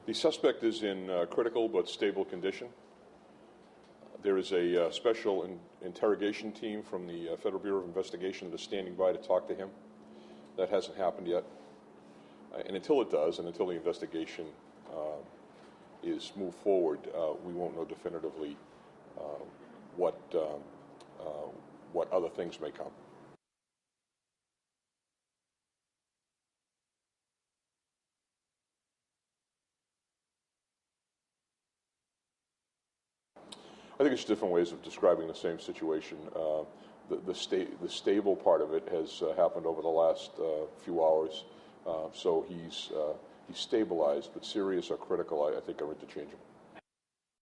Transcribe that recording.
The suspect is in critical but stable condition. There is a special interrogation team from the Federal Bureau of Investigation that is standing by to talk to him. That hasn't happened yet. And until it does, and until the investigation is moved forward, we won't know definitively what other things may come. I think it's different ways of describing the same situation. The stable part of it has happened over the last few hours, so he's stabilized, but serious or critical, I think, are interchangeable.